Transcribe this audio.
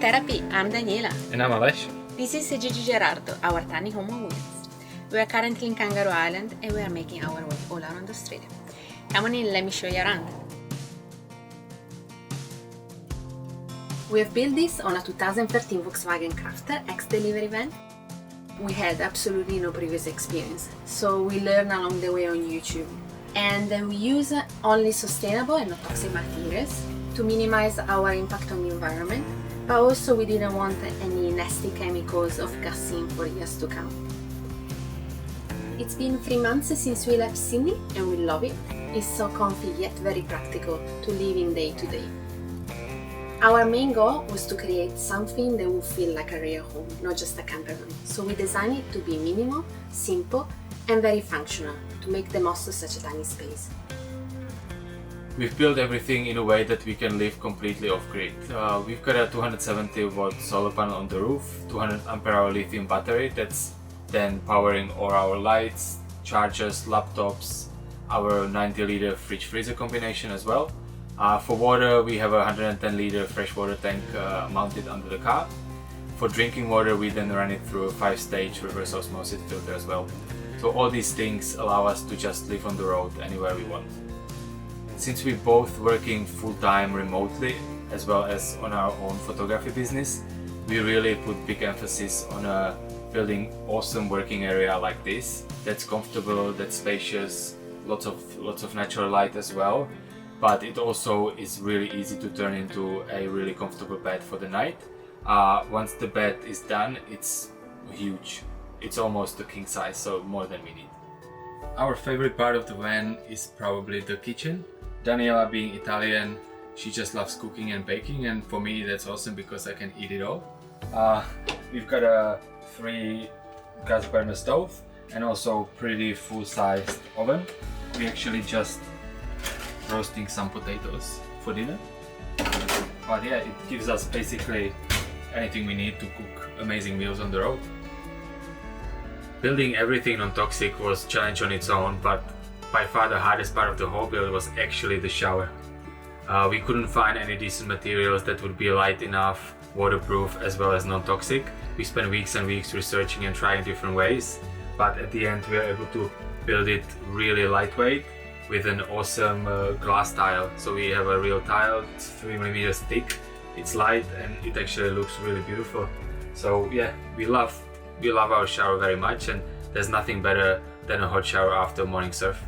Therapy. I'm Daniela. And I'm Ales. This is Gigi Gerardo, our tiny home on wheels. We are currently in Kangaroo Island and we are making our way all around Australia. Come on in, let me show you around. We have built this on a 2013 Volkswagen Crafter X-Delivery van. We had absolutely no previous experience, so we learned along the way on YouTube. And we use only sustainable and not toxic materials to minimize our impact on the environment, but also we didn't want any nasty chemicals of gassing for years to come. It's been 3 months since we left Sydney and we love it. It's so comfy yet very practical to live in day to day. Our main goal was to create something that would feel like a real home, not just a camper van. So we designed it to be minimal, simple, and very functional to make the most of such a tiny space. We've built everything in a way that we can live completely off-grid. We've got a 270 watt solar panel on the roof, 200 ampere hour lithium battery that's then powering all our lights, chargers, laptops, our 90 liter fridge freezer combination as well. For water, we have a 110 liter freshwater tank mounted under the car. For drinking water, we then run it through a 5-stage reverse osmosis filter as well. So all these things allow us to just live on the road anywhere we want. Since we're both working full-time remotely as well as on our own photography business, we really put big emphasis on building awesome working area like this. That's comfortable, that's spacious, lots of natural light as well. But it also is really easy to turn into a really comfortable bed for the night. Once the bed is done, it's huge. It's almost a king size, so more than we need. Our favorite part of the van is probably the kitchen. Daniela being Italian, she just loves cooking and baking, and for me that's awesome because I can eat it all. We've got a 3 gas burner stove and also pretty full-sized oven. We actually just roasting some potatoes for dinner. But yeah, it gives us basically anything we need to cook amazing meals on the road. Building everything non-toxic was a challenge on its own, but by far the hardest part of the whole build was actually the shower. We couldn't find any decent materials that would be light enough, waterproof as well as non-toxic. We spent weeks and weeks researching and trying different ways, but at the end we were able to build it really lightweight with an awesome glass tile. So we have a real tile, it's 3 millimeters thick, it's light and it actually looks really beautiful. So yeah, we love our shower very much, and there's nothing better than a hot shower after a morning surf.